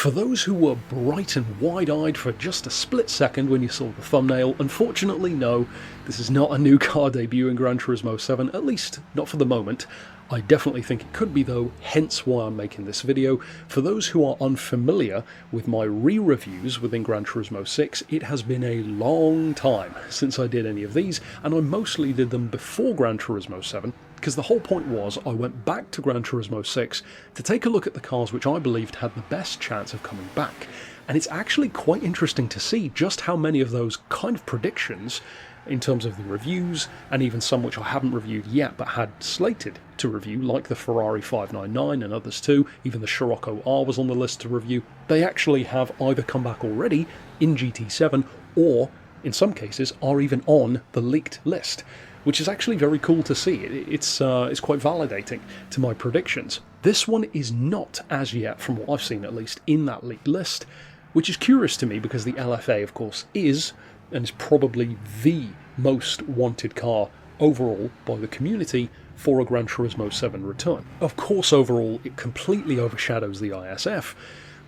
For those who were bright and wide-eyed for just a split second when you saw the thumbnail, unfortunately no, this is not a new car debut in Gran Turismo 7, at least not for the moment. I definitely think it could be though, hence why I'm making this video. For those who are unfamiliar with my re-reviews within Gran Turismo 6, it has been a long time since I did any of these, and I mostly did them before Gran Turismo 7, because the whole point was I went back to Gran Turismo 6 to take a look at the cars which I believed had the best chance of coming back. And it's actually quite interesting to see just how many of those kind of predictions, in terms of the reviews, and even some which I haven't reviewed yet but had slated to review, like the Ferrari 599 and others too, even the Scirocco R was on the list to review, they actually have either come back already in GT7 or, in some cases, are even on the leaked list, which is actually very cool to see. It's quite validating to my predictions. This one is not, as yet, from what I've seen at least, in that leaked list, which is curious to me because the LFA, of course, is, and is probably the most wanted car overall by the community for a Gran Turismo 7 return. Of course, overall, it completely overshadows the ISF,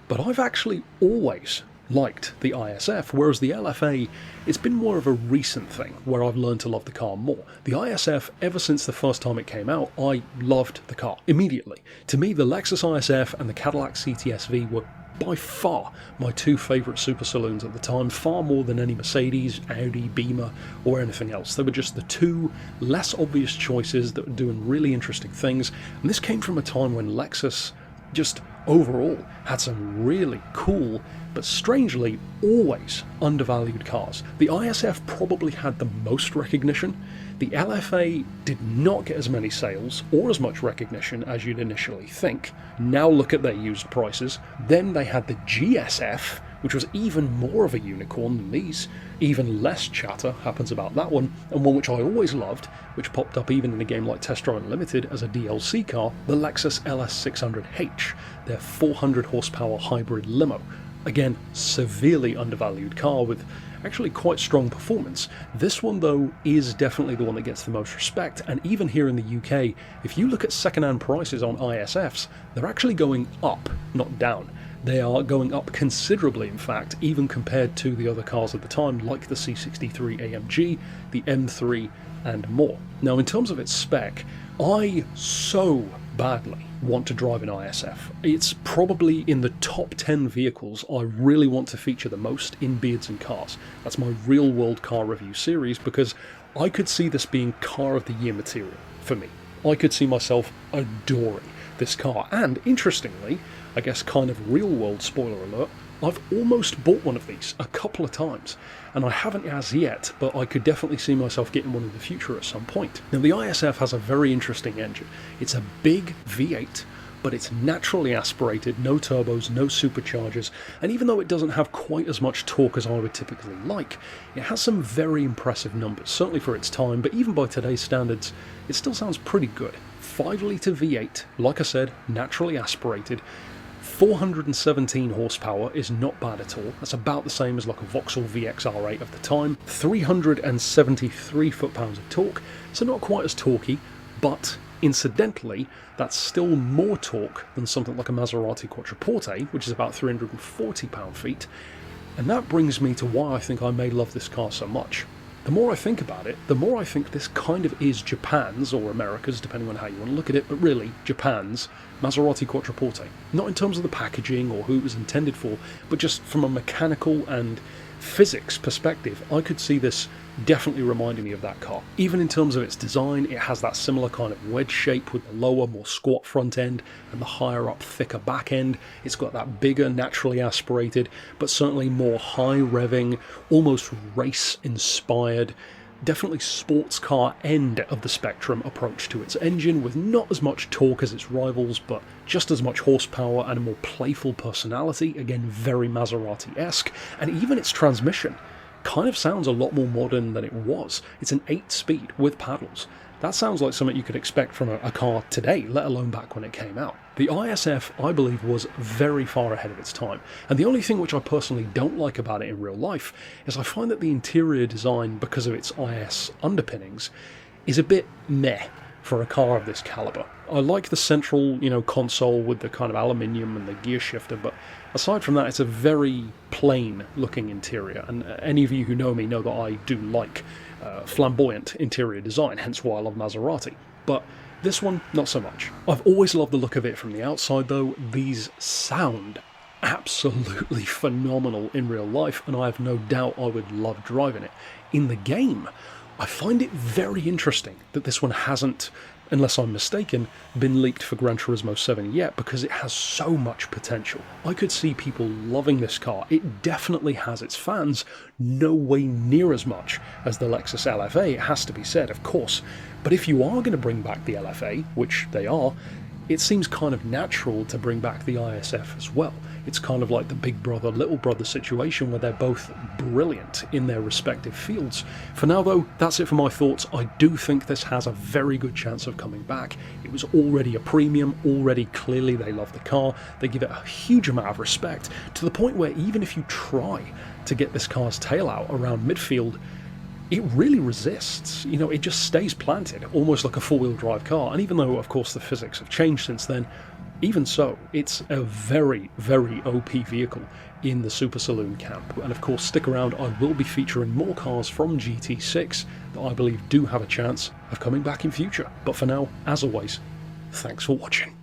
but I've actually always liked the ISF, whereas the LFA, it's been more of a recent thing where I've learned to love the car more. The ISF, ever since the first time it came out, I loved the car immediately. To me, the Lexus ISF and the Cadillac CT-SV were by far my two favourite super saloons at the time, far more than any Mercedes, Audi, Beamer or anything else. They were just the two less obvious choices that were doing really interesting things, and this came from a time when Lexus just overall had some really cool but strangely always undervalued cars. The ISF probably had the most recognition. The LFA did not get as many sales or as much recognition as you'd initially think. Now look at their used prices. Then they had the GSF, which was even more of a unicorn than these. Even less chatter happens about that one, and one which I always loved, which popped up even in a game like Test Drive Unlimited as a DLC car, the Lexus LS600H, their 400 horsepower hybrid limo. Again, severely undervalued car with actually quite strong performance. This one though is definitely the one that gets the most respect, and even here in the UK, if you look at second-hand prices on ISFs, they're actually going up, not down. They are going up considerably, in fact, even compared to the other cars at the time, like the C63 AMG, the M3, and more. Now, in terms of its spec, I so badly want to drive an ISF. It's probably in the top 10 vehicles I really want to feature the most in Beards and Cars. That's my real world car review series, because I could see this being car of the year material for me. I could see myself adoring this car, and interestingly, I guess kind of real world spoiler alert, I've almost bought one of these a couple of times, and I haven't as yet, but I could definitely see myself getting one in the future at some point. Now, the ISF has a very interesting engine. It's a big V8, but it's naturally aspirated, no turbos, no superchargers, and even though it doesn't have quite as much torque as I would typically like, it has some very impressive numbers, certainly for its time, but even by today's standards, it still sounds pretty good. 5-litre V8, like I said, naturally aspirated, 417 horsepower is not bad at all. That's about the same as like a Vauxhall VXR8 of the time. 373 foot-pounds of torque, so not quite as torquey, but incidentally, that's still more torque than something like a Maserati Quattroporte, which is about 340 pound-feet. And that brings me to why I think I may love this car so much. The more I think about it, the more I think this kind of is Japan's, or America's, depending on how you want to look at it, but really Japan's Maserati Quattroporte. Not in terms of the packaging or who it was intended for, but just from a mechanical and physics perspective, I could see this definitely reminding me of that car. Even in terms of its design, it has that similar kind of wedge shape with the lower, more squat front end and the higher up, thicker back end. It's got that bigger, naturally aspirated, but certainly more high revving, almost race inspired, definitely sports car end of the spectrum approach to its engine, with not as much torque as its rivals, but just as much horsepower and a more playful personality, again very Maserati-esque, and even its transmission kind of sounds a lot more modern than it was. It's an 8-speed with paddles. That sounds like something you could expect from a car today, let alone back when it came out. The ISF, I believe, was very far ahead of its time, and the only thing which I personally don't like about it in real life is I find that the interior design, because of its IS underpinnings, is a bit meh for a car of this caliber. I like the central, console with the kind of aluminium and the gear shifter, but aside from that, it's a very plain looking interior, and any of you who know me know that I do like flamboyant interior design, hence why I love Maserati. But this one, not so much. I've always loved the look of it from the outside though. These sound absolutely phenomenal in real life, and I have no doubt I would love driving it. In the game, I find it very interesting that this one hasn't, unless I'm mistaken, been leaked for Gran Turismo 7 yet, because it has so much potential. I could see people loving this car. It definitely has its fans, no way near as much as the Lexus LFA, it has to be said, of course. But if you are going to bring back the LFA, which they are, it seems kind of natural to bring back the ISF as well. It's kind of like the big brother, little brother situation where they're both brilliant in their respective fields. For now though, that's it for my thoughts. I do think this has a very good chance of coming back. It was already a premium, already clearly they love the car, they give it a huge amount of respect, to the point where even if you try to get this car's tail out around midfield, it really resists. It just stays planted, almost like a four-wheel drive car. And even though, of course, the physics have changed since then, even so, it's a very, very OP vehicle in the Super Saloon camp. And of course, stick around, I will be featuring more cars from GT6 that I believe do have a chance of coming back in future. But for now, as always, thanks for watching.